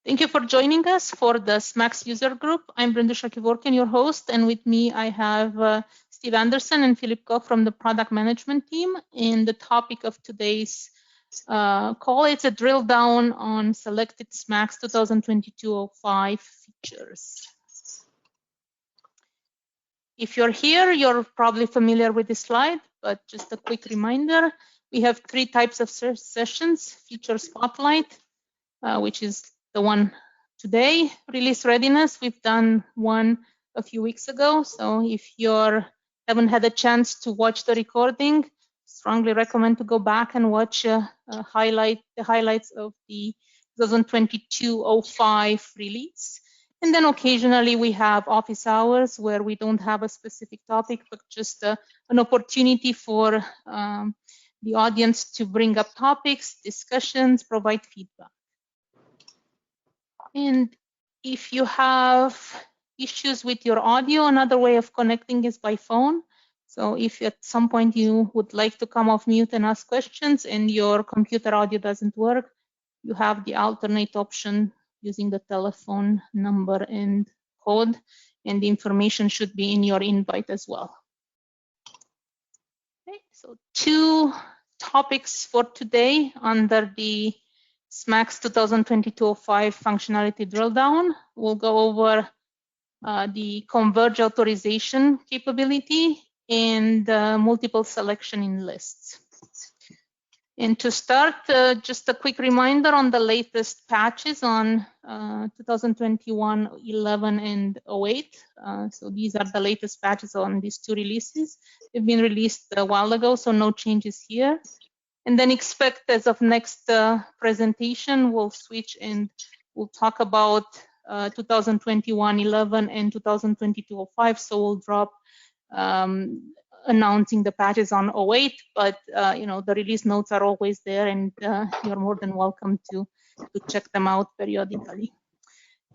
Thank you for joining us for the SMAX user group. I'm Brenda Shakivorkian, your host, and with me I have Steve Anderson and Philip Koch from the product management team. And the topic of today's call, it's a drill down on selected SMAX 2022.05 features. If you're here, you're probably familiar with this slide, but just a quick reminder, we have three types of sessions: feature spotlight, which is the one today, release readiness. We've done one a few weeks ago. So if you haven't had a chance to watch the recording, strongly recommend to go back and watch the highlights of the 2022.05 release. And then occasionally we have office hours where we don't have a specific topic, but just an opportunity for the audience to bring up topics, discussions, provide feedback. And if you have issues with your audio, another way of connecting is by phone. So if at some point you would like to come off mute and ask questions and your computer audio doesn't work, you have the alternate option using the telephone number and code, and the information should be in your invite as well. Okay, so two topics for today under the SMAX 2022.05 functionality drill down. We'll go over the Converged Authorization capability and multiple selection in lists. And to start, just a quick reminder on the latest patches on 2021.11 and 08. So these are the latest patches on these two releases. They've been released a while ago, so no changes here. And then expect as of next presentation, we'll switch and we'll talk about 2021.11 and 2022.05. So we'll drop announcing the patches on 08, but the release notes are always there, and you're more than welcome to check them out periodically.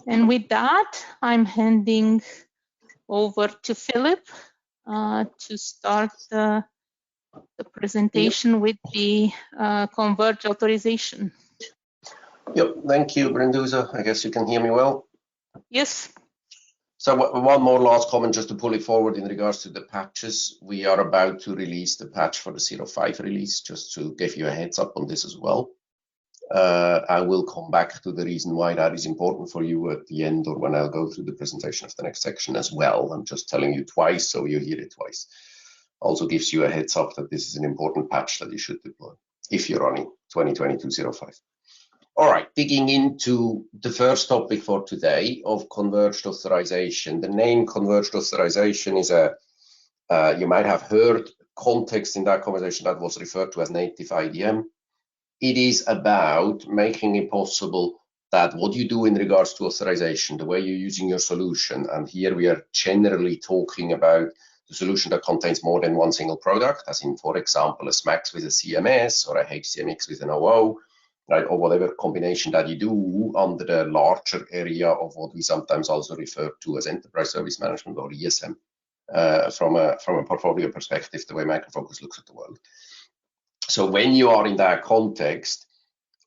And with that, I'm handing over to Philip to start the presentation with the Converged Authorization. Yep, thank you, Brenduza. I guess you can hear me well? Yes. So one more last comment just to pull it forward in regards to the patches. We are about to release the patch for the 05 release, just to give you a heads up on this as well. I will come back to the reason why that is important for you at the end, or when I'll go through the presentation of the next section as well. I'm just telling you twice, so you hear it twice. Also gives you a heads up that this is an important patch that you should deploy if you're running 2022.05. All right, digging into the first topic for today of Converged Authorization. The name Converged Authorization is you might have heard context in that conversation that was referred to as native IDM. It is about making it possible that what you do in regards to authorization, the way you're using your solution, and here we are generally talking about the solution that contains more than one single product, as in, for example, a SMAX with a CMS or a HCMX with an OO, right, or whatever combination that you do under the larger area of what we sometimes also refer to as enterprise service management, or ESM, from a portfolio perspective, the way Micro Focus looks at the world. So when you are in that context,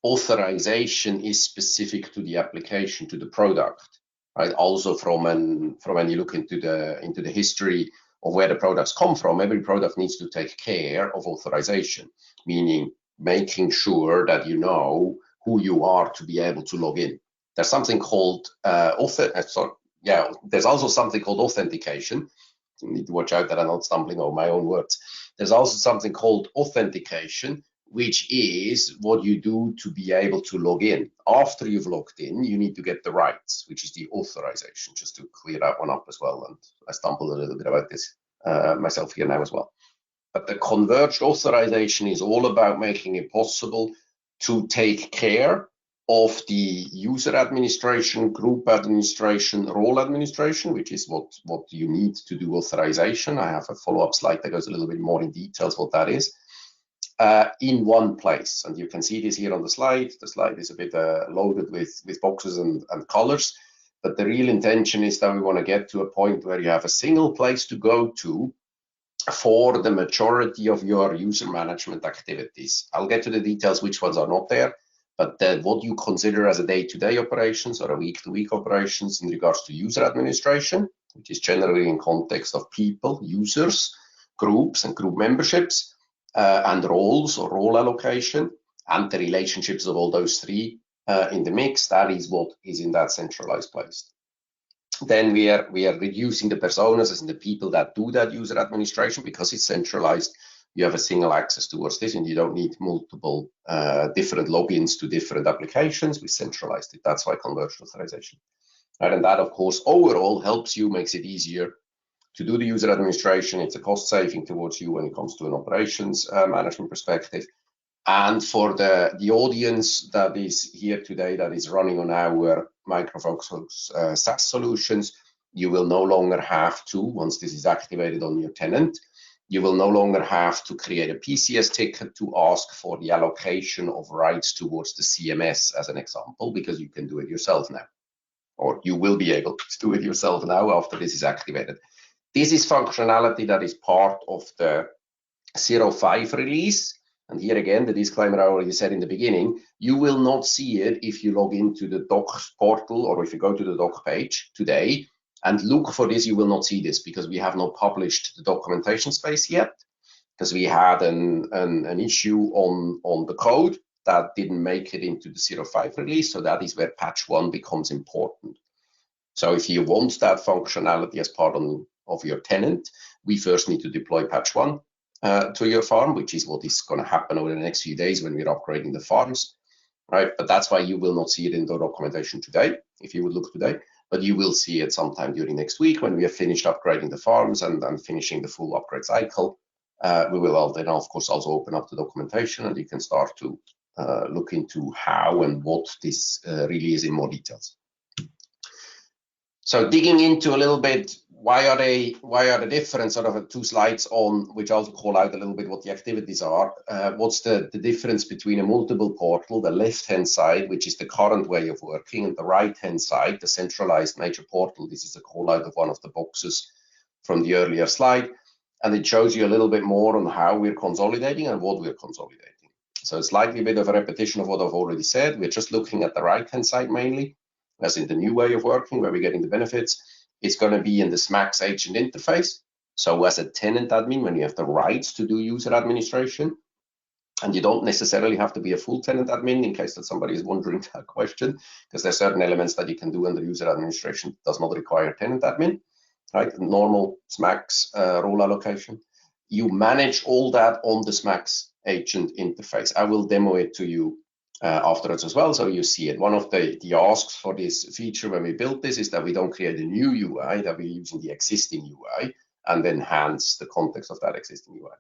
authorization is specific to the application, to the product, right? Also from when you look into the history of where the products come from, every product needs to take care of authorization, meaning making sure that you know who you are to be able to log in. There's something called there's also something called authentication. You need to watch out that I'm not stumbling over my own words. There's also something called authentication, which is what you do to be able to log in. After you've logged in, you need to get the rights, which is the authorization, just to clear that one up as well. And I stumbled a little bit about this myself here now as well. But the Converged Authorization is all about making it possible to take care of the user administration, group administration, role administration, which is what you need to do authorization. I have a follow-up slide that goes a little bit more in details what that is, in one place. And you can see this here on the slide. The slide is a bit loaded with boxes and colors, but the real intention is that we want to get to a point where you have a single place to go to for the majority of your user management activities. I'll get to the details which ones are not there, But what you consider as a day-to-day operations or a week-to-week operations in regards to user administration, which is generally in context of people, users, groups and group memberships, and roles or role allocation, and the relationships of all those three in the mix, that is what is in that centralized place. Then we are reducing the personas as in the people that do that user administration, because it's centralized. You have a single access towards this, and you don't need multiple different logins to different applications. We centralized it. That's why Converged Authorization. Right, and that, of course, overall helps you, makes it easier to do the user administration. It's a cost saving towards you when it comes to an operations management perspective. And for the audience that is here today, that is running on our Micro Focus SaaS solutions, you will no longer have to, once this is activated on your tenant, you will no longer have to create a PCS ticket to ask for the allocation of rights towards the CMS, as an example, because you can do it yourself now, or you will be able to do it yourself now after this is activated. This is functionality that is part of the 0.5 release. And here again, the disclaimer I already said in the beginning, you will not see it if you log into the docs portal, or if you go to the doc page today and look for this, you will not see this, because we have not published the documentation space yet, because we had an issue on the code that didn't make it into the 0.5 release. So that is where patch 1 becomes important. So if you want that functionality as part of your tenant, we first need to deploy patch 1 to your farm, which is what is going to happen over the next few days when we're upgrading the farms, right? But that's why you will not see it in the documentation today, if you would look today, but you will see it sometime during next week when we have finished upgrading the farms and finishing the full upgrade cycle. We will then, of course, also open up the documentation, and you can start to look into how and what this really is in more details. So digging into a little bit, why are the different, sort of 2 slides on, which also call out a little bit what the activities are. What's the difference between a multiple portal, the left-hand side, which is the current way of working, and the right-hand side, the centralized major portal. This is a call out of one of the boxes from the earlier slide. And it shows you a little bit more on how we're consolidating and what we're consolidating. So it's slightly a bit of a repetition of what I've already said. We're just looking at the right-hand side mainly, as in the new way of working, where we're getting the benefits. It's going to be in the SMAX agent interface. So as a tenant admin, when you have the rights to do user administration, and you don't necessarily have to be a full tenant admin, in case that somebody is wondering that question, because there are certain elements that you can do under user administration does not require tenant admin, right? Normal SMAX role allocation. You manage all that on the SMAX agent interface. I will demo it to you afterwards as well, so you see it. One of the asks for this feature when we built this is that we don't create a new UI, that we're using the existing UI and enhance the context of that existing UI.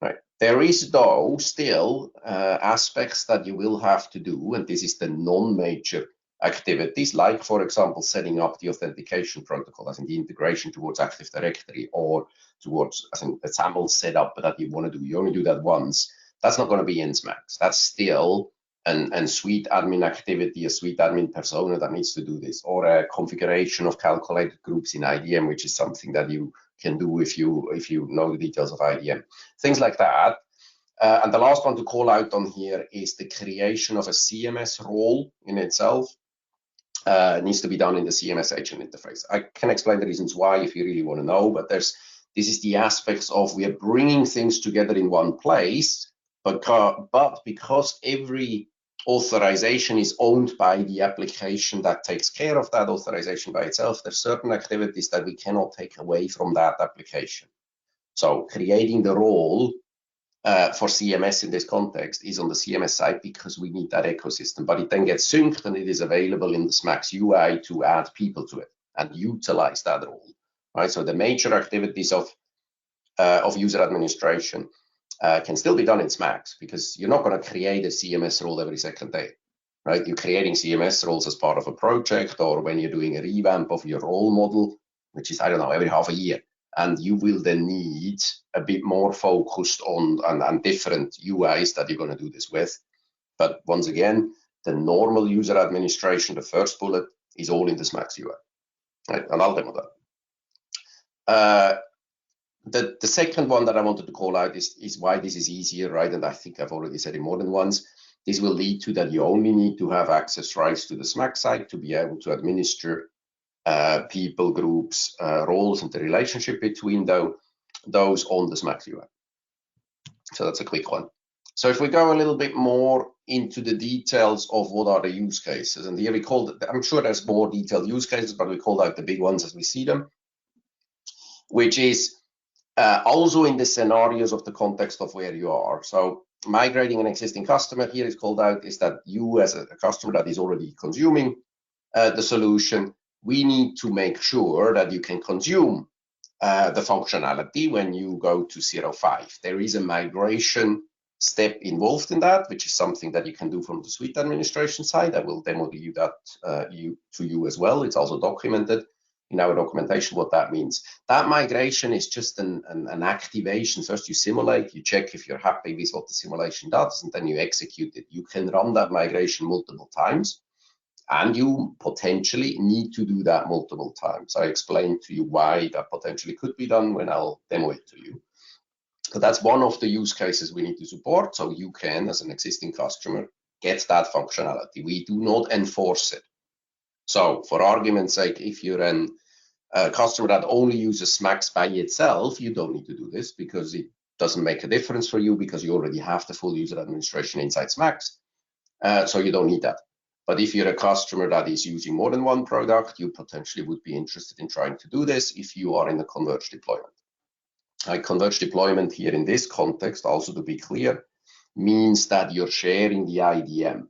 Right. There is, though, still aspects that you will have to do, and this is the non-major activities, like, for example, setting up the authentication protocol, as in the integration towards Active Directory, or towards, as in, a SAML setup that you want to do. You only do that once. That's not going to be in SMAX. That's still a suite admin activity, a suite admin persona that needs to do this, or a configuration of calculated groups in IDM, which is something that you can do if you know the details of IDM, things like that. And the last one to call out on here is the creation of a CMS role in itself. Needs to be done in the CMS agent interface. I can explain the reasons why if you really want to know, but this is the aspects of, we are bringing things together in one place, but because every authorization is owned by the application that takes care of that authorization by itself, there's certain activities that we cannot take away from that application. So creating the role for CMS in this context is on the CMS side, because we need that ecosystem, but it then gets synced and it is available in the SMAX UI to add people to it and utilize that role, right? So the major activities of user administration can still be done in SMAX, because you're not going to create a CMS role every second day, right? You're creating CMS roles as part of a project, or when you're doing a revamp of your role model, which is, I don't know, every half a year. And you will then need a bit more focused on different UIs that you're going to do this with. But once again, the normal user administration, the first bullet, is all in the SMAX UI, right? And I'll demo that. The second one that I wanted to call out is why this is easier, right? And I think I've already said it more than once. This will lead to that you only need to have access rights to the SMAX site to be able to administer people, groups, roles, and the relationship between those on the SMAX UI. So that's a quick one. So if we go a little bit more into the details of what are the use cases, and here we call it, I'm sure there's more detailed use cases, but we called out the big ones as we see them, which is also in the scenarios of the context of where you are. So migrating an existing customer here is called out is that you as a customer that is already consuming the solution, we need to make sure that you can consume the functionality when you go to 0.5. There is a migration step involved in that, which is something that you can do from the suite administration side. I will demo you that to you as well. It's also documented in our documentation what that means. That migration is just an activation. First you simulate, you check if you're happy with what the simulation does, and then you execute it. You can run that migration multiple times, and you potentially need to do that multiple times. I explained to you why that potentially could be done when I'll demo it to you. So that's one of the use cases we need to support, so you can, as an existing customer, get that functionality. We do not enforce it. So for argument's sake, if you're a customer that only uses SMAX by itself, you don't need to do this because it doesn't make a difference for you because you already have the full user administration inside SMAX. So you don't need that. But if you're a customer that is using more than one product, you potentially would be interested in trying to do this if you are in a converged deployment. Converged deployment here in this context, also to be clear, means that you're sharing the IDM.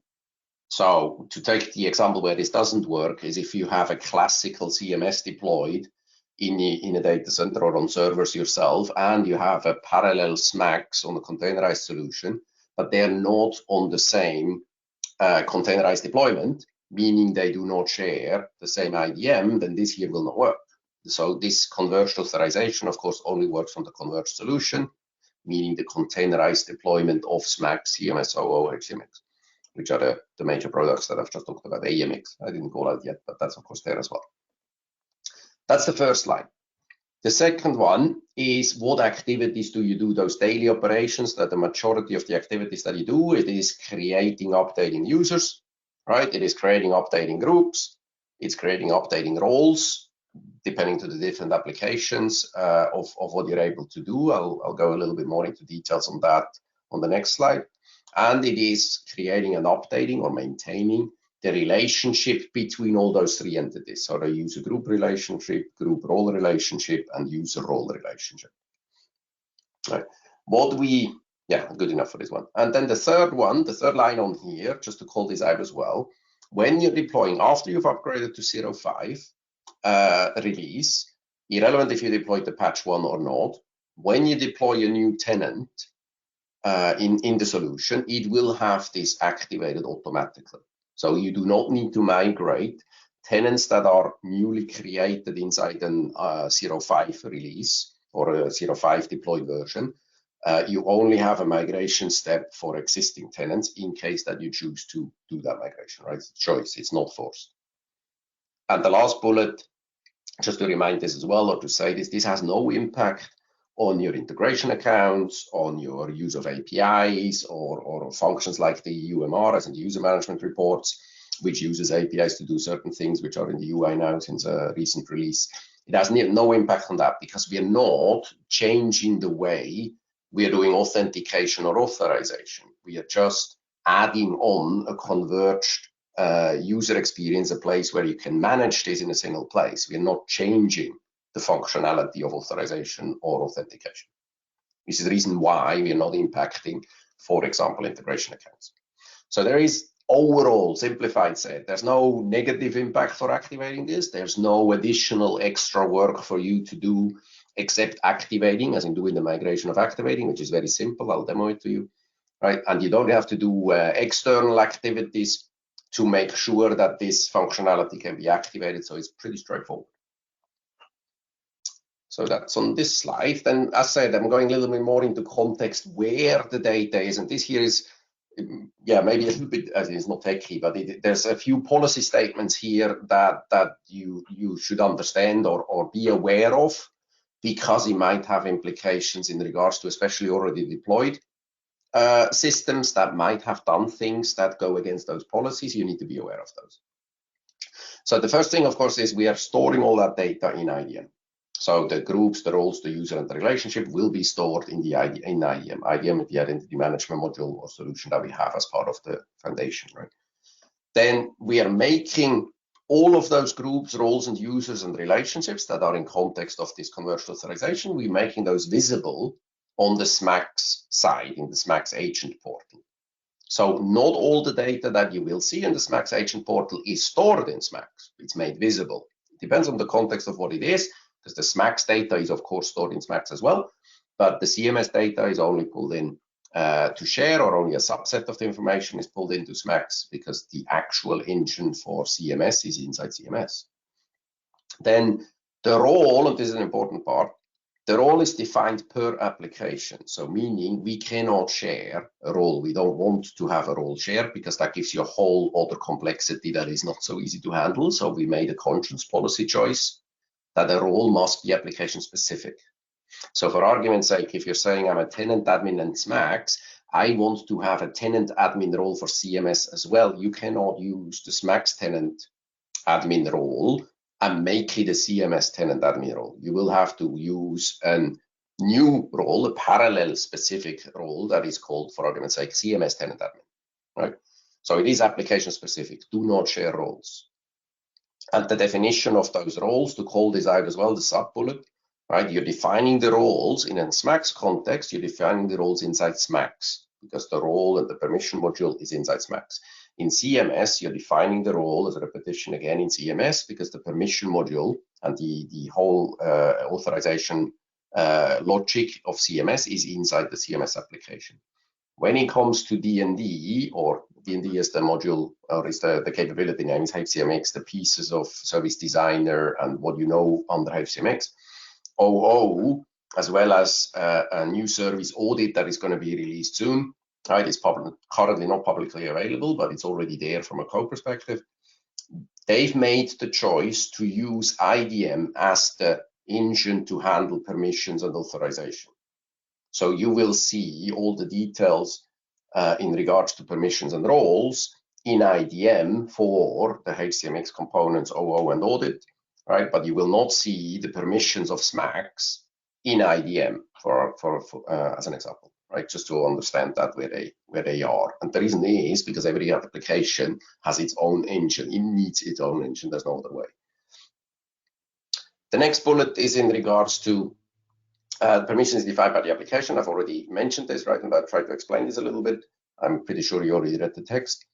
So to take the example where this doesn't work is if you have a classical CMS deployed in a data center or on servers yourself, and you have a parallel SMAX on a containerized solution, but they're not on the same containerized deployment, meaning they do not share the same IDM, then this here will not work. So this converged authorization, of course, only works on the converged solution, meaning the containerized deployment of SMAX, CMS, OO, HCMX, which are the major products that I've just talked about. AMX, I didn't call out yet, but that's of course there as well. That's the first line. The second one is what activities do you do? Those daily operations, that the majority of the activities that you do, it is creating, updating users, right? It is creating, updating groups. It's creating, updating roles, depending to the different applications of what you're able to do. I'll go a little bit more into details on that on the next slide. And it is creating and updating or maintaining the relationship between all those three entities. So the user group relationship, group role relationship, and user role relationship. Right. Good enough for this one. And then the third one, the third line on here, just to call this out as well, when you're deploying, after you've upgraded to 0.5 release, irrelevant if you deployed the patch 1 or not, when you deploy a new tenant in the solution, it will have this activated automatically. So you do not need to migrate tenants that are newly created inside an 0.5 release or a 0.5 deployed version. You only have a migration step for existing tenants in case that you choose to do that migration, right? It's a choice, it's not forced. And the last bullet, just to remind this as well, or to say this has no impact on your integration accounts, on your use of APIs or functions like the UMRs and the user management reports, which uses APIs to do certain things which are in the UI now since a recent release. It has no impact on that because we are not changing the way we are doing authentication or authorization. We are just adding on a converged user experience, a place where you can manage this in a single place. We are not changing the functionality of authorization or authentication. This is the reason why we are not impacting, for example, integration accounts. So there is overall, simplified said, there's no negative impact for activating this. There's no additional extra work for you to do except activating, as in doing the migration of activating, which is very simple. I'll demo it to you, right? And you don't have to do external activities to make sure that this functionality can be activated. So it's pretty straightforward. So that's on this slide. Then, as said, I'm going a little bit more into context where the data is. And this here is, maybe a little bit, as it's not techy, but there's a few policy statements here that you should understand or be aware of, because it might have implications in regards to especially already deployed systems that might have done things that go against those policies, you need to be aware of those. So the first thing, of course, is we are storing all that data in IDM. So the groups, the roles, the user, and the relationship will be stored in IDM. IDM is the identity management module or solution that we have as part of the foundation, right? Then we are making all of those groups, roles, and users and relationships that are in context of this converged authorization, we're making those visible on the SMAX side, in the SMAX agent portal. So not all the data that you will see in the SMAX agent portal is stored in SMAX. It's made visible. It depends on the context of what it is, because the SMAX data is, of course, stored in SMAX as well, but the CMS data is only pulled in to share, or only a subset of the information is pulled into SMAX, because the actual engine for CMS is inside CMS. Then the role, and this is an important part, the role is defined per application. So meaning we cannot share a role. We don't want to have a role share, because that gives you a whole other complexity that is not so easy to handle. So we made a conscious policy choice that a role must be application specific. So for argument's sake, if you're saying I'm a tenant admin in SMAX, I want to have a tenant admin role for CMS as well. You cannot use the SMAX tenant admin role and make it a CMS tenant admin role. You will have to use a new role, a parallel specific role that is called, for argument's sake, CMS tenant admin, right? So it is application specific. Do not share roles. And the definition of those roles, to call this out as well, the sub-bullet, right? You're defining the roles in a SMAX context, you're defining the roles inside SMAX, because the role and the permission module is inside SMAX. In CMS, you're defining the role as a repetition again in CMS, because the permission module and the whole authorization logic of CMS is inside the CMS application. When it comes to D&D, or D&D is the module, or is the capability name is HCMX, the pieces of Service Designer and what you know under HCMX, OO, as well as a new service audit that is going to be released soon. Right, it's currently not publicly available, but it's already there from a code perspective. They've made the choice to use IDM as the engine to handle permissions and authorization. So you will see all the details in regards to permissions and roles in IDM for the HCMX components, OO and audit, right? But you will not see the permissions of SMAX in IDM as an example, right? Just to understand that where they are. And the reason is because every application has its own engine. It needs its own engine. There's no other way. The next bullet is in regards to permissions defined by the application. I've already mentioned this, right? And I'll try to explain this a little bit. I'm pretty sure you already read the text.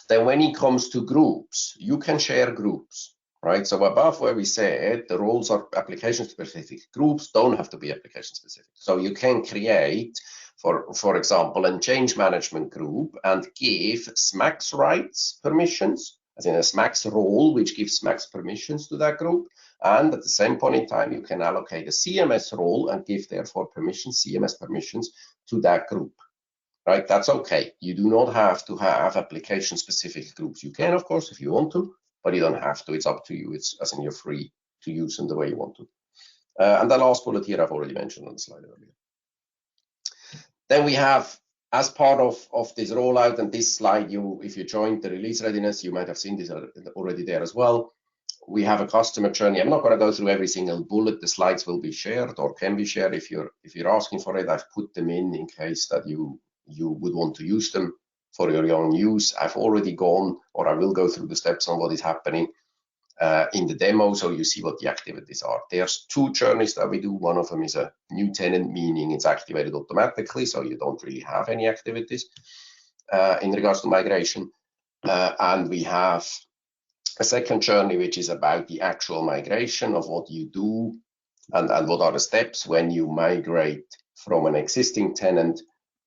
Then when it comes to groups, you can share groups, right? So above where we said the roles are application specific, groups don't have to be application specific. So you can create, for example, a change management group and give SMAX rights permissions, as in a SMAX role, which gives SMAX permissions to that group. And at the same point in time, you can allocate a CMS role and give, therefore, CMS permissions to that group, right? That's okay. You do not have to have application-specific groups. You can, of course, if you want to, but you don't have to. It's up to you. It's, as in, you're free to use them the way you want to. And the last bullet here, I've already mentioned on the slide earlier. Then we have, as part of this rollout, and this slide, if you joined the release readiness, you might have seen this already there as well. We have a customer journey. I'm not going to go through every single bullet. The slides will be shared or can be shared if you're asking for it. I've put them in case that you would want to use them for your own use. I've already gone, or I will go through the steps on what is happening in the demo, so you see what the activities are. There's two journeys that we do. One of them is a new tenant, meaning it's activated automatically, so you don't really have any activities in regards to migration. And we have a second journey, which is about the actual migration of what you do and what are the steps when you migrate from an existing tenant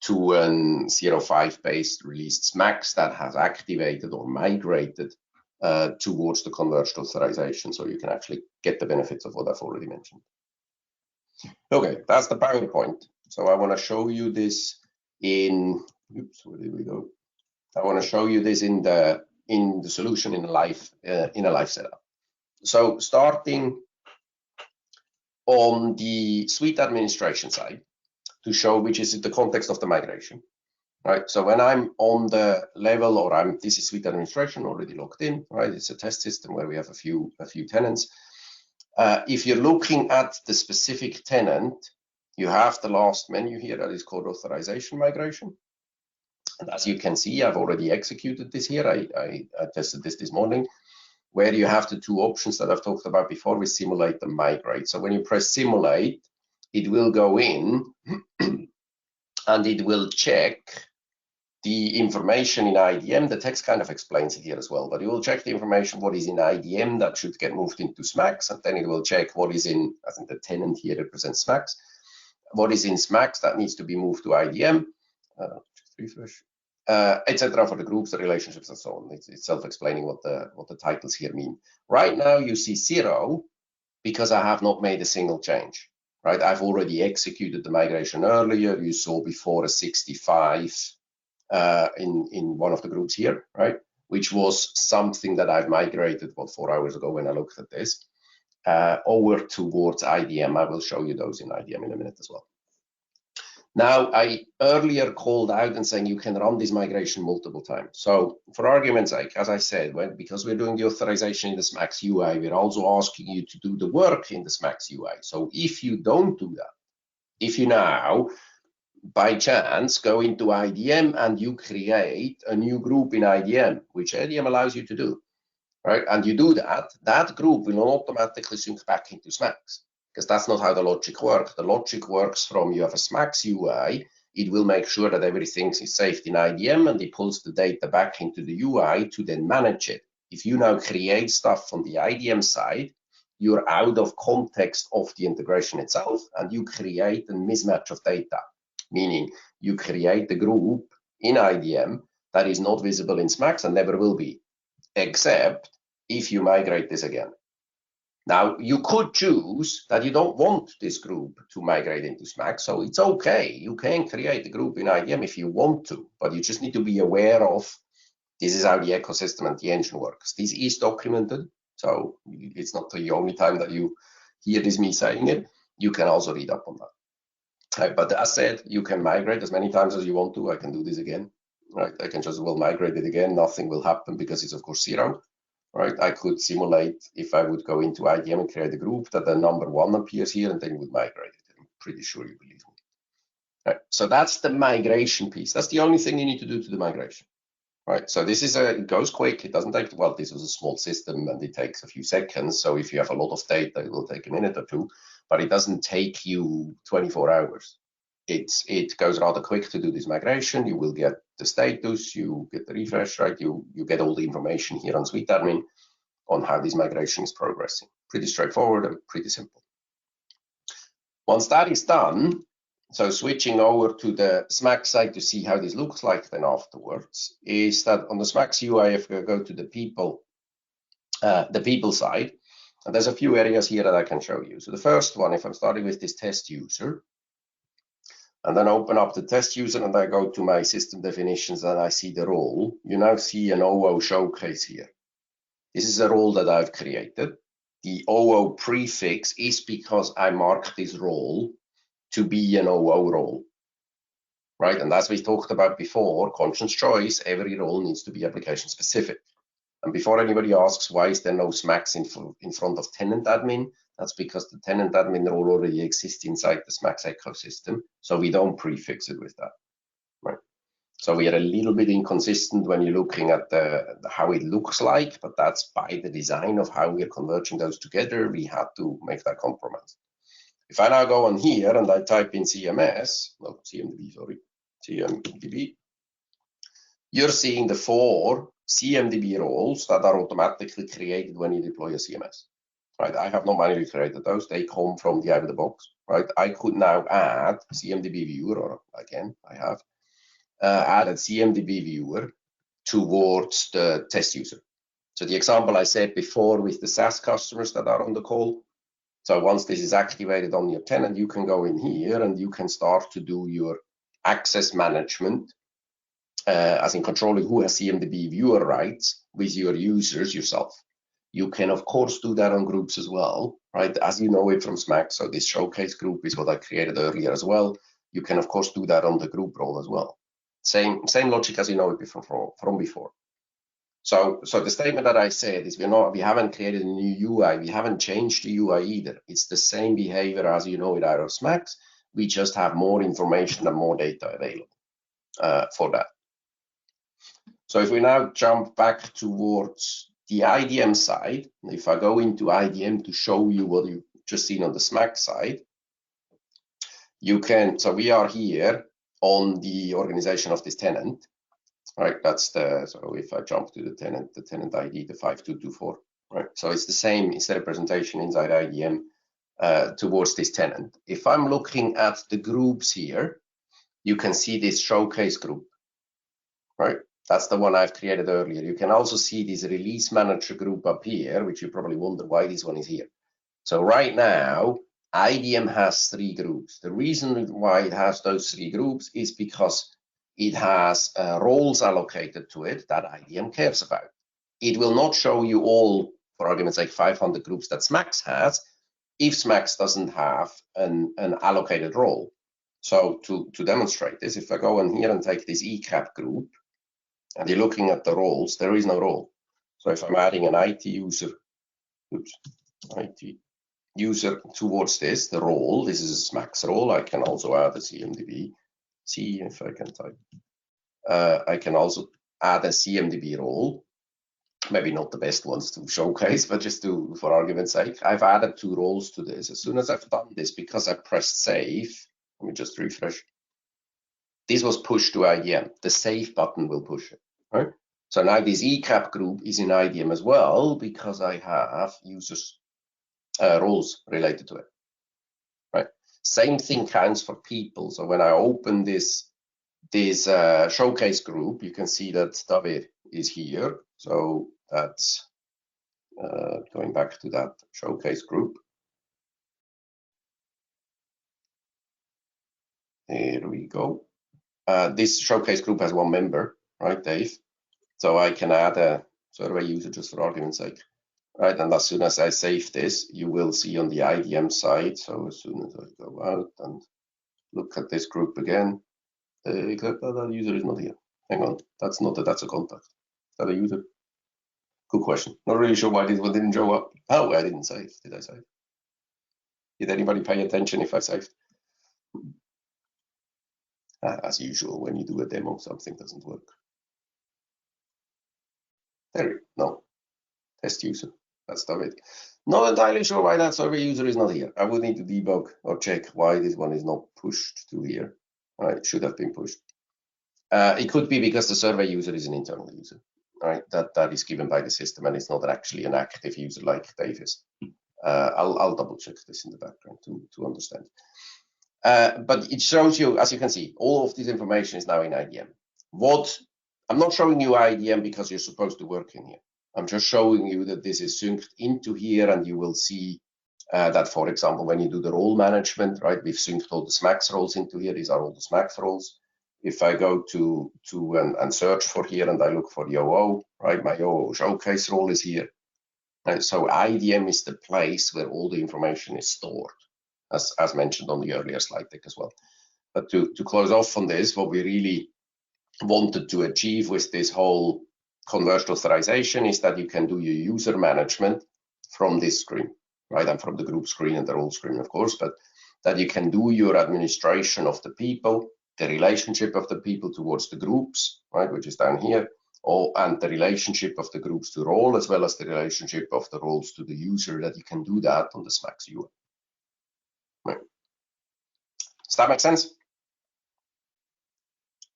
to an 05 based released SMAX that has activated or migrated towards the converged authorization, so you can actually get the benefits of what I've already mentioned. Okay, that's the PowerPoint. So I want to show you this in, oops, where did we go? I want to show you this in the solution in a live setup. So starting on the suite administration side, to show which is the context of the migration. right? So when I'm on the level, or this is suite administration already logged in, right? It's a test system where we have a few tenants. If you're looking at the specific tenant, you have the last menu here that is called authorization migration. And as you can see, I've already executed this here. I tested this morning, where you have the two options that I've talked about before with simulate and migrate. So when you press simulate, it will go in and it will check the information in IDM. The text kind of explains it here as well, but it will check the information, what is in IDM that should get moved into SMAX, and then it will check what is in, I think the tenant here represents SMAX, what is in SMAX that needs to be moved to IDM, just refresh, etc. for the groups, the relationships, and so on. It's self-explaining what the titles here mean. Right now you see 0 because I have not made a single change, right? I've already executed the migration earlier. You saw before a 65 in one of the groups here, right? Which was something that I've migrated, 4 hours ago when I looked at this, over towards IDM. I will show you those in IDM in a minute as well. Now, I earlier called out and saying you can run this migration multiple times. So for argument's sake, as I said, because we're doing the authorization in the SMAX UI, we're also asking you to do the work in the SMAX UI. So if you don't do that, if you now, by chance, go into IDM and you create a new group in IDM, which IDM allows you to do, right? And you do that, that group will not automatically sync back into SMAX, because that's not how the logic works. The logic works from you have a SMAX UI, it will make sure that everything is saved in IDM and it pulls the data back into the UI to then manage it. If you now create stuff on the IDM side, you're out of context of the integration itself and you create a mismatch of data, meaning you create the group in IDM that is not visible in SMAX and never will be, except if you migrate this again. Now, you could choose that you don't want this group to migrate into SMAX, so it's okay. You can create the group in IDM if you want to, but you just need to be aware of this is how the ecosystem and the engine works. This is documented, so it's not the only time that you hear this me saying it. You can also read up on that. Right, but as said, you can migrate as many times as you want to. I can do this again. Right, I can just migrate it again. Nothing will happen because it's of course 0. Right, I could simulate if I would go into IDM and create a group that the number 1 appears here and then you would migrate it. I'm pretty sure you believe me. Right, so that's the migration piece. That's the only thing you need to do to the migration. Right, so this is it goes quick. It doesn't take, well, this was a small system and it takes a few seconds. So if you have a lot of data, it will take a minute or two, but it doesn't take you 24 hours. It goes rather quick to do this migration. You will get the status, you get the refresh, right? You get all the information here on Suite Admin on how this migration is progressing. Pretty straightforward and pretty simple. Once that is done, so switching over to the SMAX side to see how this looks like then afterwards, is that on the SMAX UI, if we go to the people side, and there's a few areas here that I can show you. So the first one, if I'm starting with this test user, and then open up the test user and I go to my system definitions and I see the role, you now see an OO showcase here. This is a role that I've created. The OO prefix is because I marked this role to be an OO role, right? And as we talked about before, conscious choice, every role needs to be application specific. And before anybody asks, why is there no SMAX in front of tenant admin? That's because the tenant admin role already exists inside the SMAX ecosystem, so we don't prefix it with that, right? So we are a little bit inconsistent when you're looking at how it looks like, but that's by the design of how we are converging those together. We had to make that compromise. If I now go on here and I type in CMDB, you're seeing the 4 CMDB roles that are automatically created when you deploy a CMS. Right, I have not manually created those. They come from the out of the box. Right, I could now add CMDB viewer, or again, I have added CMDB viewer towards the test user. So the example I said before with the SaaS customers that are on the call. So once this is activated on your tenant, you can go in here and you can start to do your access management, as in controlling who has CMDB viewer rights with your users yourself. You can, of course, do that on groups as well, right? As you know it from SMAX, so this showcase group is what I created earlier as well. You can, of course, do that on the group role as well. Same logic as you know it from before. So the statement that I said is we haven't created a new UI, we haven't changed the UI either. It's the same behavior as you know it out of SMAX. We just have more information and more data available for that. So if we now jump back towards the IDM side, if I go into IDM to show you what you've just seen on the SMAX side, you can, so we are here on the organization of this tenant. Right, that's so if I jump to the tenant ID, the 5224, right? So it's the same, it's the representation inside IDM towards this tenant. If I'm looking at the groups here, you can see this showcase group, right? That's the one I've created earlier. You can also see this release manager group up here, which you probably wonder why this one is here. So right now, IDM has 3 groups. The reason why it has those 3 groups is because it has roles allocated to it that IDM cares about. It will not show you all, for argument's sake, 500 groups that SMAX has if SMAX doesn't have an allocated role. So to demonstrate this, if I go in here and take this ECAP group, and you're looking at the roles, there is no role. So if I'm adding an IT user, IT user towards this, the role, this is a SMAX role. I can also add a CMDB. See if I can type. I can also add a CMDB role. Maybe not the best ones to showcase, but just for argument's sake, I've added 2 roles to this. As soon as I've done this, because I pressed save, let me just refresh. This was pushed to IDM. The save button will push it, right? So now this ECAP group is in IDM as well because I have users roles related to it, right? Same thing counts for people. So when I open this showcase group, you can see that David is here. So that's going back to that showcase group. Here we go. This showcase group has 1 member, right, Dave? So I can add a survey user just for argument's sake, right? And as soon as I save this, you will see on the IDM side. So as soon as I go out and look at this group again, that user is not here. Hang on, that's not that's a contact. Is that a user? Good question. Not really sure why this one didn't show up. Oh, I didn't save. Did I save? Did anybody pay attention if I saved? As usual, when you do a demo, something doesn't work. There, no. Test user. That's David. Not entirely sure why that survey user is not here. I would need to debug or check why this one is not pushed to here. Right, it should have been pushed. It could be because the survey user is an internal user, right? That is given by the system and it's not actually an active user like Dave is. I'll double check this in the background to understand. But it shows you, as you can see, all of this information is now in IDM. I'm not showing you IDM because you're supposed to work in here. I'm just showing you that this is synced into here, and you will see that, for example, when you do the role management, right, we've synced all the SMAX roles into here. These are all the SMAX roles. If I go to and search for here and I look for the OO, right, my OO showcase role is here. And so IDM is the place where all the information is stored, as mentioned on the earlier slide deck as well. But to close off on this, what we really wanted to achieve with this whole converged authorization is that you can do your user management from this screen, right? And from the group screen and the role screen, of course, but that you can do your administration of the people, the relationship of the people towards the groups, right, which is down here, and the relationship of the groups to role, as well as the relationship of the roles to the user, that you can do that on the SMAX UI. Right. Does that make sense?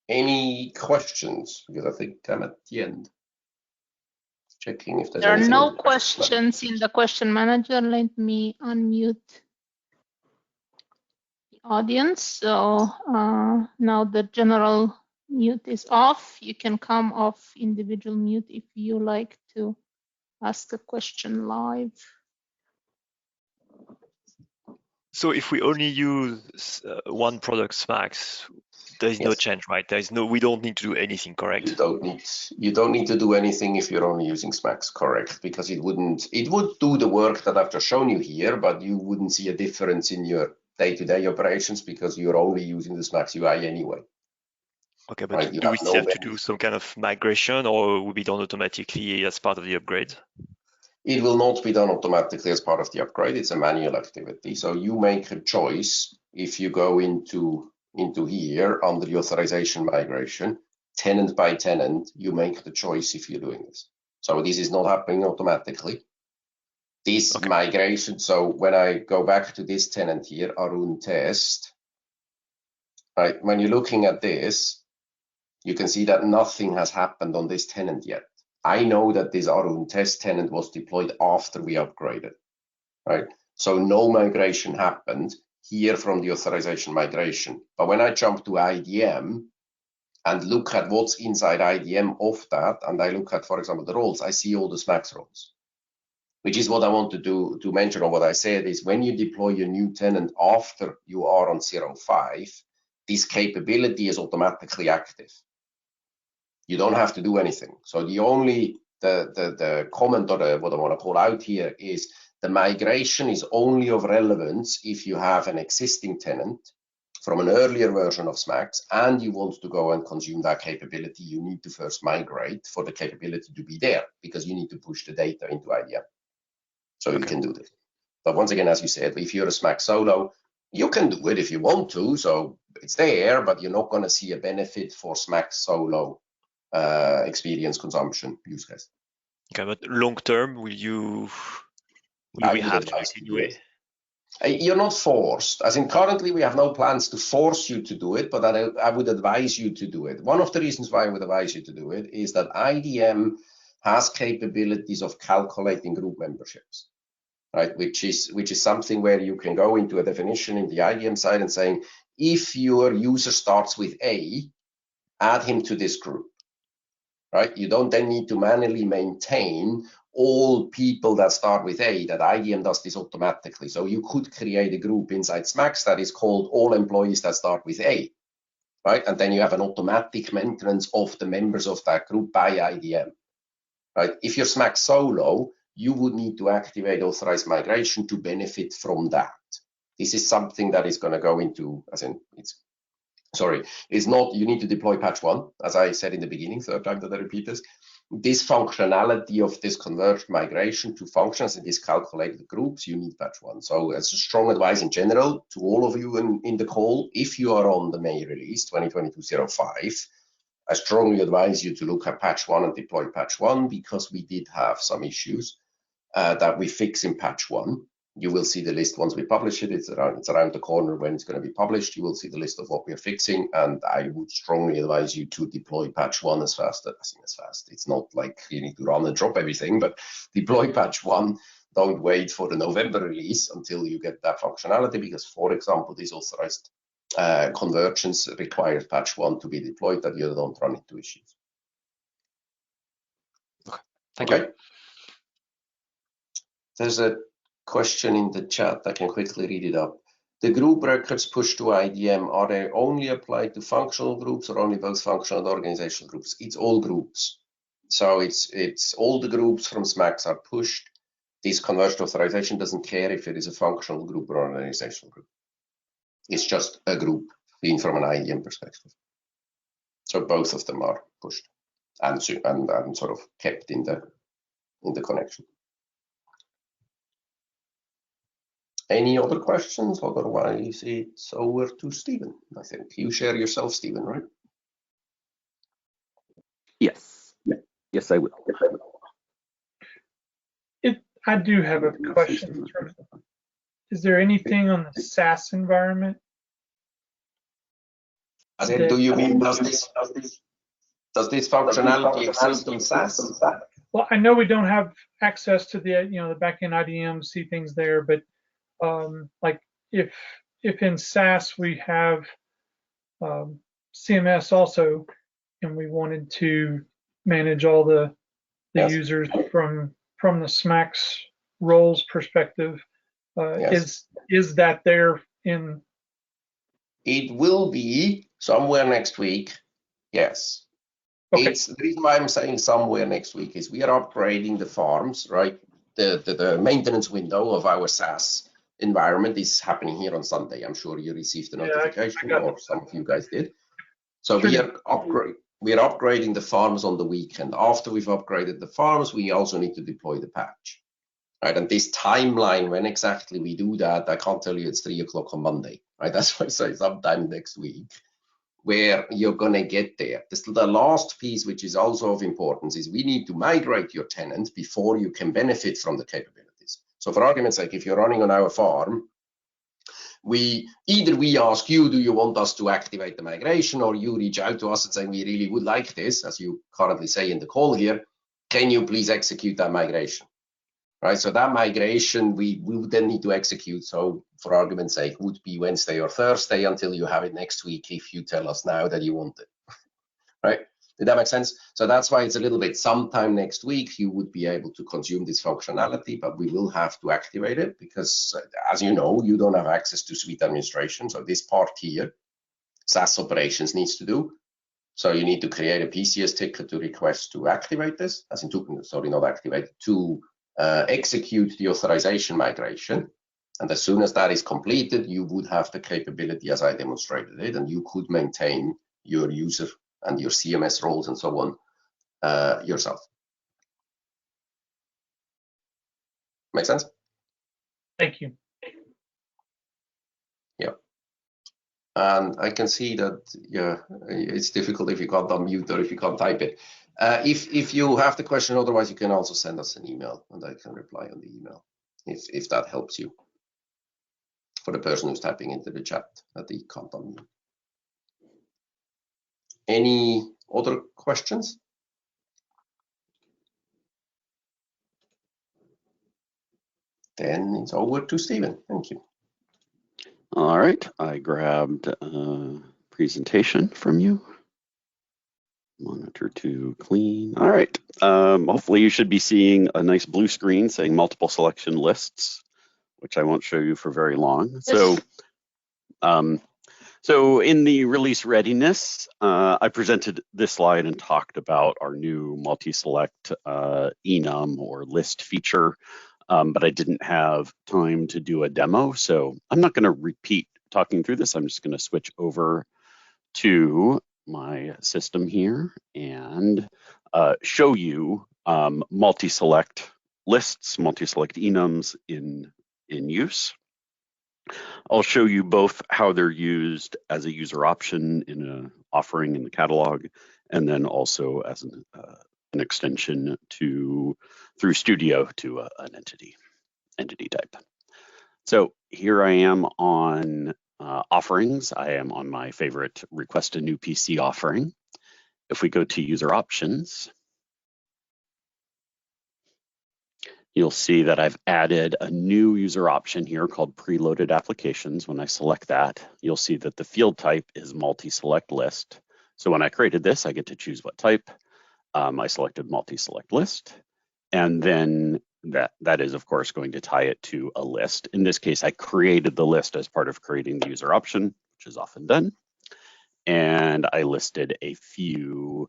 Any questions? Because I think I'm at the end. Checking if there are no questions in the question manager. Let me unmute the audience. So now the general mute is off. You can come off individual mute if you like to ask a question live. So if we only use one product SMAX, there is no change, right? There is no. We don't need to do anything, correct? You don't need to do anything if you're only using SMAX, correct? Because it would do the work that I've just shown you here, but you wouldn't see a difference in your day-to-day operations because you're only using the SMAX UI anyway. Okay, but right? do we still have to do some kind of migration, or will be done automatically as part of the upgrade? It will not be done automatically as part of the upgrade. It's a manual activity. So you make a choice if you go into here under the authorization migration, tenant by tenant, you make the choice if you're doing this. So this is not happening automatically. This migration, so when I go back to this tenant here, Arun test, right? When you're looking at this, you can see that nothing has happened on this tenant yet. I know that this Arun test tenant was deployed after we upgraded, right? So no migration happened here from the authorization migration. But when I jump to IDM and look at what's inside IDM of that, and I look at, for example, the roles, I see all the SMAX roles, which is what I want to mention on what I said is when you deploy a new tenant after you are on 0.5, this capability is automatically active. You don't have to do anything. So the only the comment or what I want to call out here is the migration is only of relevance if you have an existing tenant from an earlier version of SMAX and you want to go and consume that capability. You need to first migrate for the capability to be there because you need to push the data into IDM. So you can do this. But once again, as you said, if you're a SMAX solo, you can do it if you want to. So it's there, but you're not going to see a benefit for SMAX solo experience consumption use case. Okay, but long term, will we have to do it? You're not forced. As in currently, we have no plans to force you to do it, but I would advise you to do it. One of the reasons why I would advise you to do it is that IDM has capabilities of calculating group memberships, right? Which is something where you can go into a definition in the IDM side and saying, if your user starts with A, add him to this group. Right? You don't then need to manually maintain all people that start with A, that IDM does this automatically. So you could create a group inside SMAX that is called all employees that start with A, right? And then you have an automatic maintenance of the members of that group by IDM, right? If you're SMAX solo, you would need to activate authorized migration to benefit from that. This is something that is going to go into, it's not, you need to deploy patch 1, as I said in the beginning, third time that I repeat this. This functionality of this converged migration to functions and these calculated groups, you need patch 1. So as a strong advice in general to all of you in the call, if you are on the May release 2022.05, I strongly advise you to look at patch 1 and deploy patch 1 because we did have some issues that we fix in patch 1. You will see the list once we publish it. It's around the corner when it's going to be published. You will see the list of what we are fixing, and I would strongly advise you to deploy patch 1 as fast. It's not like you need to run and drop everything, but deploy patch 1. Don't wait for the November release until you get that functionality, because, for example, this authorized convergence requires patch 1 to be deployed, that you don't run into issues. Okay. Thank you. There's a question in the chat. I can quickly read it up. The group records pushed to IDM, are they only applied to functional groups or only both functional and organizational groups? It's all groups. So it's all the groups from SMAX are pushed. This converged authorization doesn't care if it is a functional group or an organizational group. It's just a group being from an IDM perspective. So both of them are pushed and sort of kept in the connection. Any other questions? Otherwise, it's over to Stephen. I think you share yourself, Stephen, right? Yes. Yes, I will. I do have a question. Is there anything on the SaaS environment? Do you mean does this functionality exist on SaaS? Well, I know we don't have access to the the backend IDM, see things there, but like if in SaaS we have CMS also, and we wanted to manage all the Yes. users from the SMAX roles perspective, Yes. is that there in? It will be somewhere next week. Yes. Okay. The reason why I'm saying somewhere next week is we are upgrading the farms, right? The maintenance window of our SaaS environment is happening here on Sunday. I'm sure you received the notification, or some of you guys did. So we are upgrading the farms on the weekend. After we've upgraded the farms, we also need to deploy the patch. Right, and this timeline, when exactly we do that, I can't tell you it's 3 o'clock on Monday. Right, that's why I say sometime next week, where you're going to get there. The last piece, which is also of importance, is we need to migrate your tenant before you can benefit from the capabilities. So for argument's sake, if you're running on our farm, we ask you, do you want us to activate the migration, or you reach out to us and say, we really would like this, as you currently say in the call here, can you please execute that migration? Right, so that migration we would then need to execute. So for argument's sake, would be Wednesday or Thursday until you have it next week if you tell us now that you want it. Right, did that make sense? So that's why it's a little bit sometime next week you would be able to consume this functionality, but we will have to activate it because, as you know, you don't have access to suite administration. So this part here, SaaS operations needs to do. So you need to create a PCS ticket to request to activate this, as in not activate, to execute the authorization migration. And as soon as that is completed, you would have the capability as I demonstrated it, and you could maintain your user and your CMS roles and so on yourself. Make sense? Thank you. Yeah. And I can see that, yeah, it's difficult if you can't unmute or if you can't type it. If you have the question, otherwise you can also send us an email and I can reply on the email if that helps you. For the person who's typing into the chat that he can't unmute. Any other questions? Then it's over to Stephen. Thank you. All right, I grabbed a presentation from you. Monitor to clean. All right, hopefully you should be seeing a nice blue screen saying multiple selection lists, which I won't show you for very long. So, so in the release readiness, I presented this slide and talked about our new MultiSelect enum or list feature, but I didn't have time to do a demo. So I'm not going to repeat talking through this. I'm just going to switch over to my system here and show you MultiSelect lists, MultiSelect enums in use. I'll show you both how they're used as a user option in an offering in the catalog, and then also as an extension through Studio to an entity type. So here I am on offerings. I am on my favorite request a new PC offering. If we go to user options, you'll see that I've added a new user option here called preloaded applications. When I select that, you'll see that the field type is MultiSelect list. So when I created this, I get to choose what type. I selected MultiSelect list, and then that is, of course, going to tie it to a list. In this case, I created the list as part of creating the user option, which is often done. And I listed a few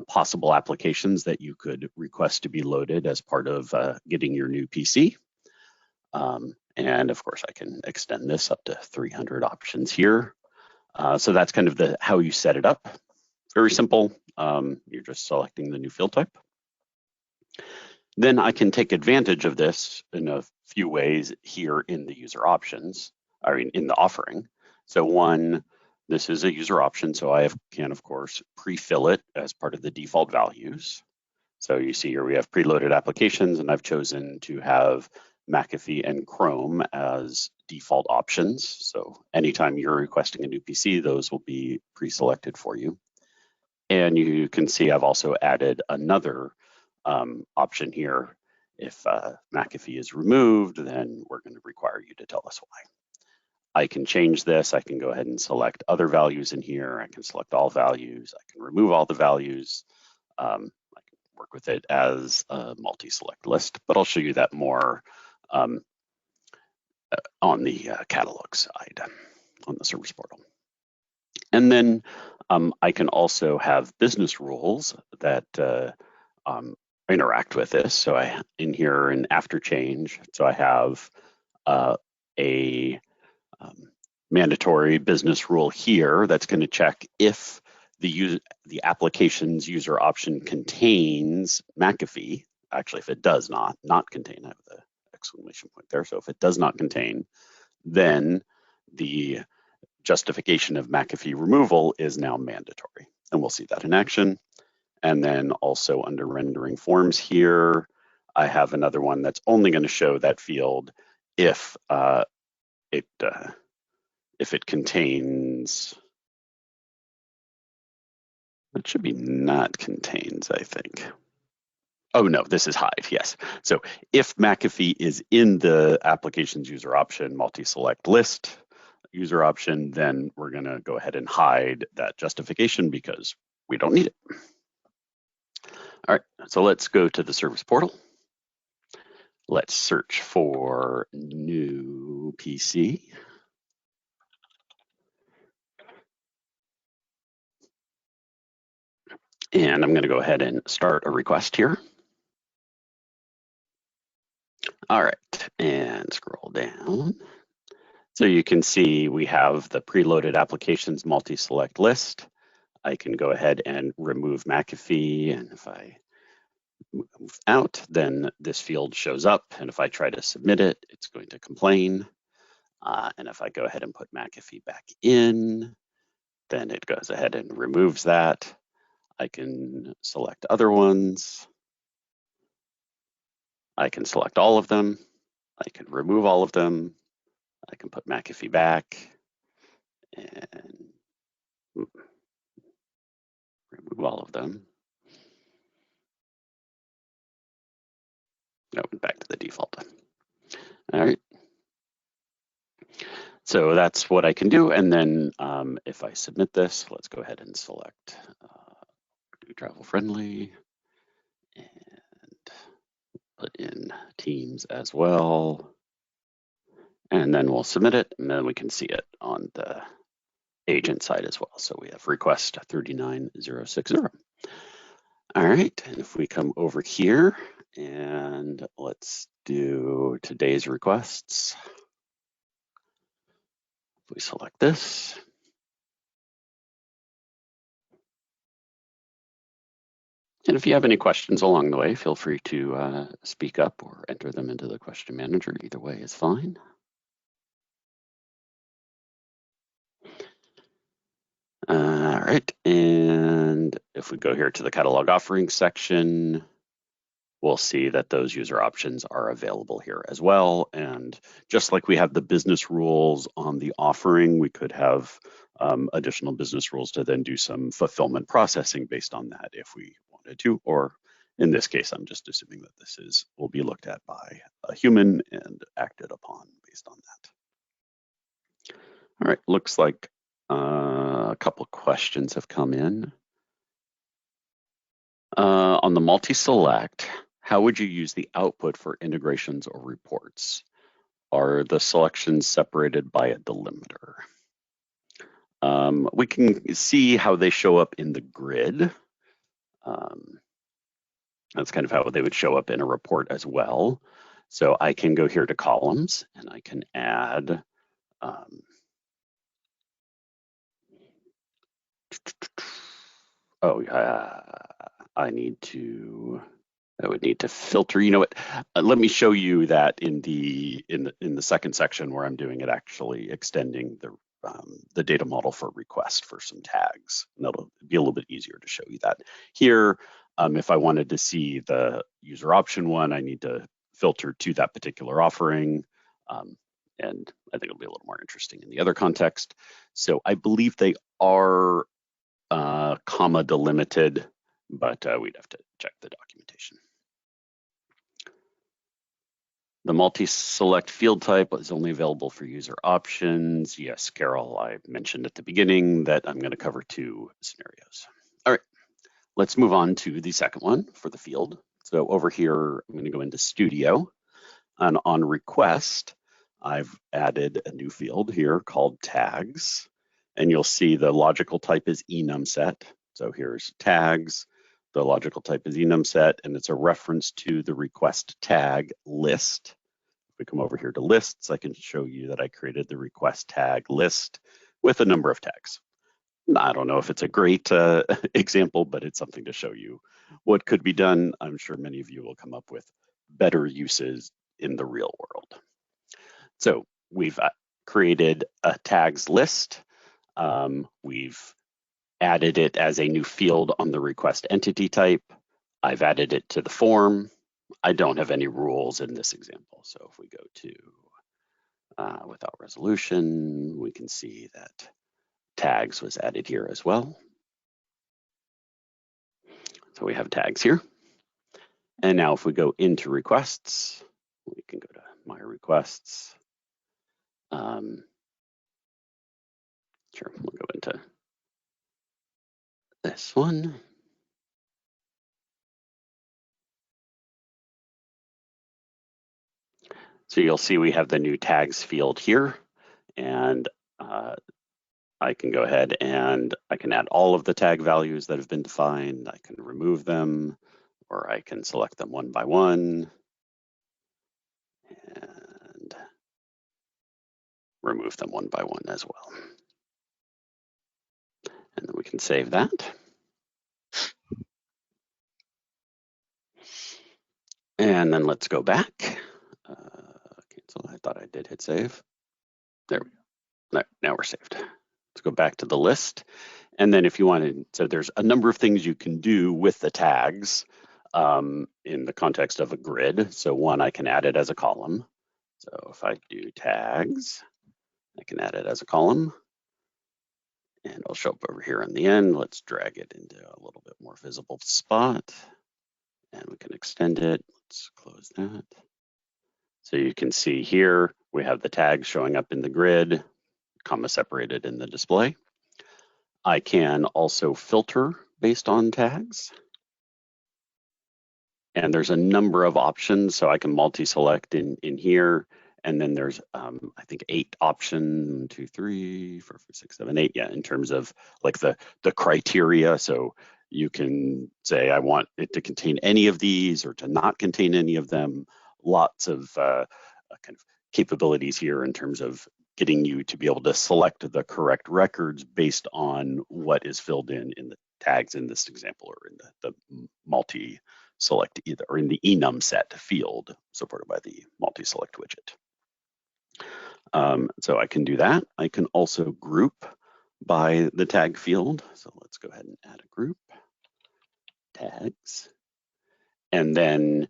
possible applications that you could request to be loaded as part of getting your new PC. And of course, I can extend this up to 300 options here. So that's kind of how you set it up. Very simple. You're just selecting the new field type. Then I can take advantage of this in a few ways here in the user options, in the offering. So one, this is a user option, so I can, of course, pre-fill it as part of the default values. So you see here we have preloaded applications, and I've chosen to have McAfee and Chrome as default options. So anytime you're requesting a new PC, those will be pre-selected for you. And you can see I've also added another option here. If McAfee is removed, then we're going to require you to tell us why. I can change this. I can go ahead and select other values in here. I can select all values. I can remove all the values. I can work with it as a MultiSelect list, but I'll show you that more on the catalog side on the service portal. And then I can also have business rules that interact with this. So in here in after change, so I have a mandatory business rule here that's going to check if the application's user option contains McAfee. Actually, if it does not contain, I have the exclamation point there. So if it does not contain, then the justification of McAfee removal is now mandatory. And we'll see that in action. And then also under rendering forms here, I have another one that's only going to show that field if it contains. It should be not contains, I think. Oh no, this is hide, yes. So if McAfee is in the application's user option multi-select list user option, then we're going to go ahead and hide that justification because we don't need it. All right, so let's go to the service portal. Let's search for new PC. And I'm going to go ahead and start a request here. All right, and scroll down. So you can see we have the preloaded applications multi-select list. I can go ahead and remove McAfee, and if I move out, then this field shows up, and if I try to submit it, it's going to complain. And if I go ahead and put McAfee back in, then it goes ahead and removes that. I can select other ones. I can select all of them. I can remove all of them. I can put McAfee back and remove all of them. No, back to the default. All right. So that's what I can do. And then if I submit this, let's go ahead and select do travel friendly and put in Teams as well. And then we'll submit it, and then we can see it on the agent side as well. So we have request 39060. All right, and if we come over here and let's do today's requests. If we select this. And if you have any questions along the way, feel free to speak up or enter them into the question manager. Either way is fine. All right, and if we go here to the catalog offering section, we'll see that those user options are available here as well. And just like we have the business rules on the offering, we could have additional business rules to then do some fulfillment processing based on that if we wanted to, or in this case, I'm just assuming that this will be looked at by a human and acted upon based on that. All right, looks like a couple of questions have come in. On the multi-select, how would you use the output for integrations or reports? Are the selections separated by a delimiter? We can see how they show up in the grid. That's kind of how they would show up in a report as well. So I can go here to columns and I can add I would need to filter. You know what? Let me show you that in the second section where I'm doing it, actually extending the data model for request for some tags. And that'll be a little bit easier to show you that. Here, if I wanted to see the user option one, I need to filter to that particular offering. And I think it'll be a little more interesting in the other context. So I believe they are comma delimited, but we'd have to check the documentation. The multi-select field type is only available for user options. Yes, Carol, I mentioned at the beginning that I'm going to cover 2 scenarios. All right, let's move on to the second one for the field. So over here, I'm going to go into Studio, and on request, I've added a new field here called tags, and you'll see the logical type is enum set. So here's tags. The logical type is enum set, and it's a reference to the request tag list. If we come over here to lists, I can show you that I created the request tag list with a number of tags. I don't know if it's a great example, but it's something to show you what could be done. I'm sure many of you will come up with better uses in the real world. So we've created a tags list. We've added it as a new field on the request entity type. I've added it to the form. I don't have any rules in this example. So if we go to without resolution, we can see that tags was added here as well. So we have tags here. And now if we go into requests, we can go to my requests. Sure, we'll go into this one. So you'll see we have the new tags field here, and I can go ahead and I can add all of the tag values that have been defined. I can remove them, or I can select them one by one and remove them one by one as well. And then we can save that. And then let's go back. Cancel, I thought I did hit save. There we go. Now we're saved. Let's go back to the list. And then if you wanted, so there's a number of things you can do with the tags in the context of a grid. So one, I can add it as a column. So if I do tags, I can add it as a column. And it'll show up over here in the end. Let's drag it into a little bit more visible spot. And we can extend it. Let's close that. So you can see here, we have the tags showing up in the grid, comma separated in the display. I can also filter based on tags. And there's a number of options. So I can multi-select in here. And then there's, I think 8 options, 2, 3, 4, 5, 6, 7, 8. Yeah, in terms of like the criteria. So you can say, I want it to contain any of these or to not contain any of them. Lots of kind of capabilities here in terms of getting you to be able to select the correct records based on what is filled in the tags in this example, or in the multi-select either, or in the enum set field supported by the multi-select widget. So I can do that. I can also group by the tag field. So let's go ahead and add a group, tags. And then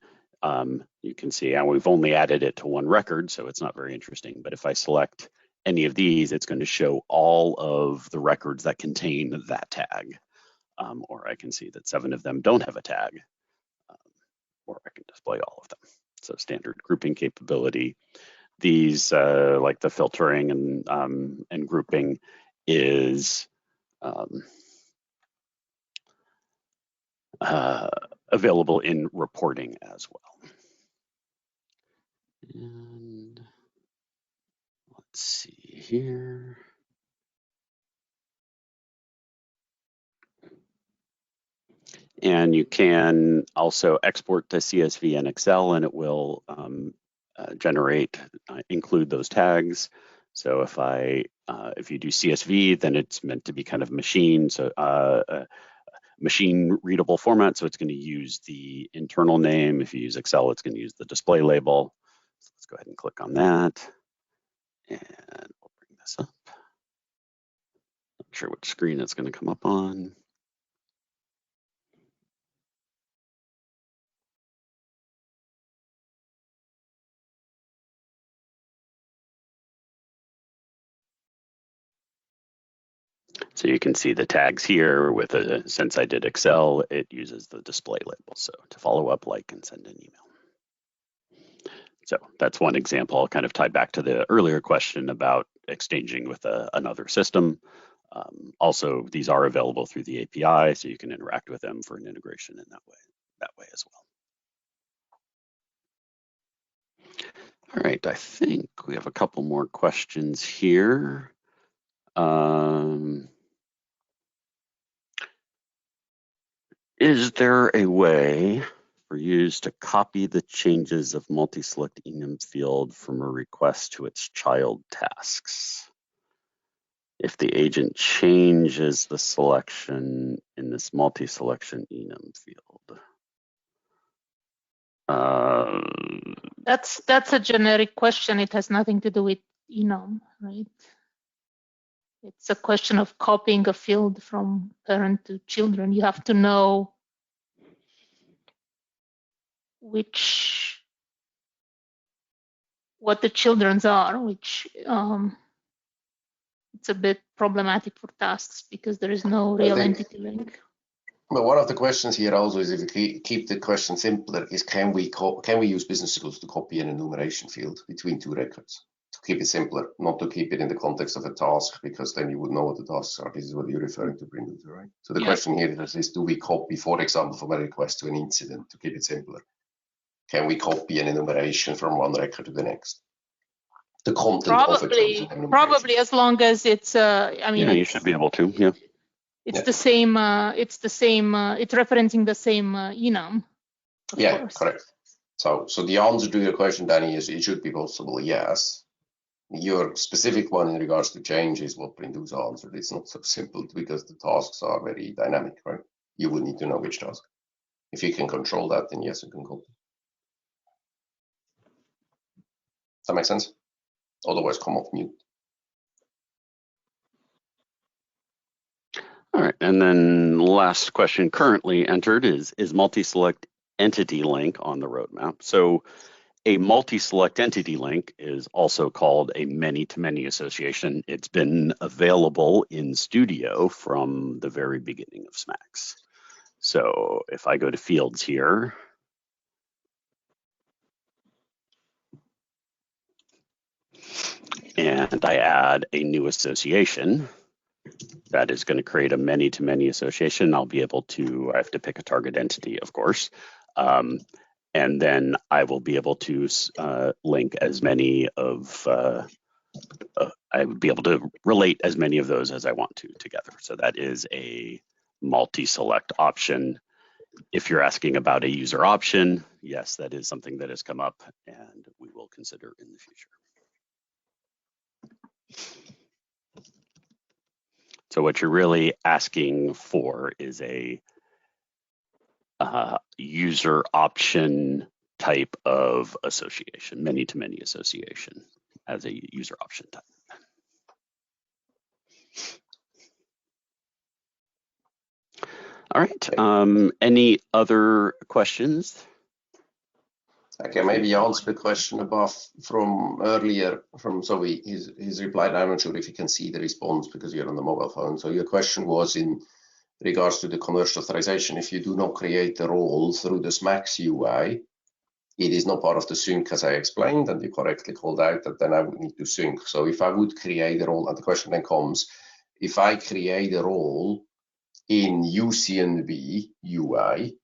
you can see how we've only added it to one record, so it's not very interesting. But if I select any of these, it's going to show all of the records that contain that tag. Or I can see that 7 of them don't have a tag, or I can display all of them. So standard grouping capability. These, like the filtering and grouping, is available in reporting as well. And let's see here. And you can also export to CSV and Excel, and it will include those tags. So if you do CSV, then it's meant to be kind of machine readable format. So it's going to use the internal name. If you use Excel, it's going to use the display label. So let's go ahead and click on that. And we'll bring this up. Not sure which screen it's going to come up on. So you can see the tags here with since I did Excel, it uses the display label. So to follow up, like, and send an email. So that's one example, kind of tied back to the earlier question about exchanging with another system. Also, these are available through the API, so you can interact with them for an integration in that way as well. All right, I think we have a couple more questions here. Is there a way for users to copy the changes of MultiSelect enum field from a request to its child tasks? if the agent changes the selection in this multi-selection enum field. That's a generic question. It has nothing to do with enum, right? It's a question of copying a field from parent to children. You have to know what the children's are, which it's a bit problematic for tasks because there is no real entity link. But one of the questions here also is, if you keep the question simpler, is can we use business rules to copy an enumeration field between two records? To keep it simpler, not to keep it in the context of a task, because then you would know what the tasks are. This is what you're referring to, Brinduta, right? So the question here is, do we copy, for example, from a request to an incident, to keep it simpler? Can we copy an enumeration from one record to the next? The content of it. Probably, as long as it's, I mean, yeah, you should be able to, yeah. It's the same, it's referencing the same enum. Yeah, course. Correct. So the answer to your question, Danny, is it should be possible, yes. Your specific one in regards to change is what Brinduta answered. It's not so simple because the tasks are very dynamic, right? You would need to know which task. If you can control that, then yes, you can copy. Does that make sense? Otherwise, come off mute. All right, and then last question currently entered is MultiSelect entity link on the roadmap? So a multi-select entity link is also called a many-to-many association. It's been available in Studio from the very beginning of SMAX. So if I go to fields here, and I add a new association, that is going to create a many-to-many association. I'll be able to, I have to pick a target entity, of course. And then I will be able to link as many of, I would be able to relate as many of those as I want to together. So that is a multi-select option. If you're asking about a user option, yes, that is something that has come up and we will consider in the future. So what you're really asking for is a user option type of association, many-to-many association as a user option type. All right, any other questions? I can maybe answer the question above from earlier from Zoe, his replied. I'm not sure if you can see the response because you're on the mobile phone. So your question was in regards to the converged authorization. If you do not create a role through the SMAX UI, it is not part of the sync, as I explained, and you correctly called out that then I would need to sync. So if I would create a role, and the question then comes, if I create a role in UCNB UI,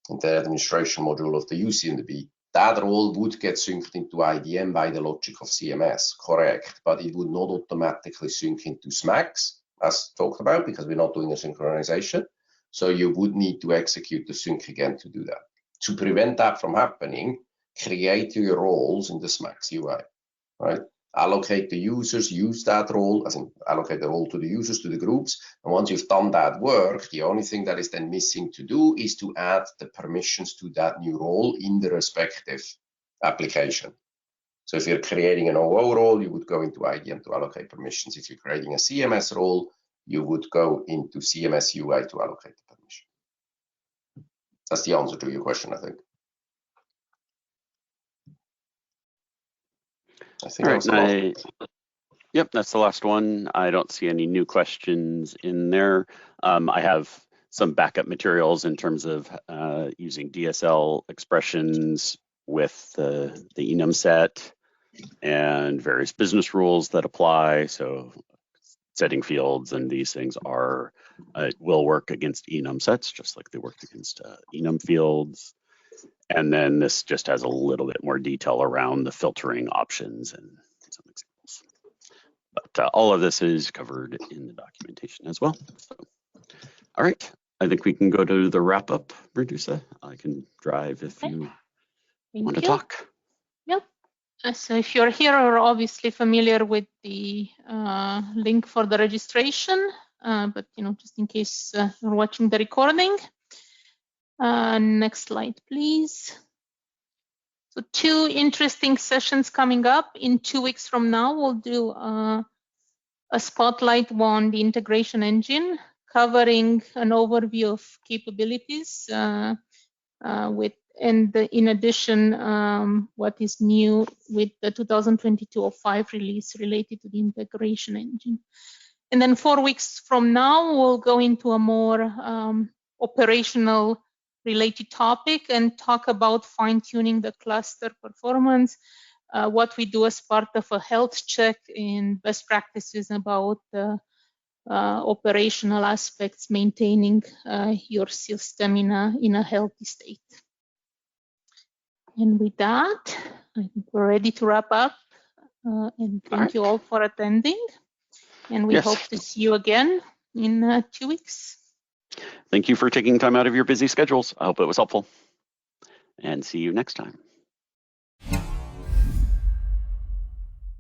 in the administration module of the UCNB, that role would get synced into IDM by the logic of CMS, correct, but it would not automatically sync into SMAX, as talked about, because we're not doing a synchronization. So you would need to execute the sync again to do that. To prevent that from happening, create your roles in the SMAX UI, right? Allocate the users, use that role, as in allocate the role to the users, to the groups. And once you've done that work, the only thing that is then missing to do is to add the permissions to that new role in the respective application. So if you're creating an OO role, you would go into IDM to allocate permissions. If you're creating a CMS role, you would go into CMS UI to allocate the permission. That's the answer to your question, I think. Yep, that's the last one. I don't see any new questions in there. I have some backup materials in terms of using DSL expressions with the enum set and various business rules that apply. So setting fields and these things are will work against enum sets, just like they work against enum fields. And then this just has a little bit more detail around the filtering options and some examples. But all of this is covered in the documentation as well. So, all right, I think we can go to the wrap up, Brinduta. I can drive if you want to talk. Yep. So if you're here, you're obviously familiar with the link for the registration, but just in case you're watching the recording. Next slide, please. So 2 interesting sessions coming up. In 2 weeks from now, we'll do a spotlight on the integration engine, covering an overview of capabilities in addition, what is new with the 2022.05 release related to the integration engine. And then 4 weeks from now, we'll go into a more operational related topic and talk about fine-tuning the cluster performance, what we do as part of a health check, and best practices about operational aspects, maintaining your system in a healthy state. And with that, I think we're ready to wrap up. And thank you all for attending. And we hope to see you again in 2 weeks. Thank you for taking time out of your busy schedules. I hope it was helpful. And see you next time.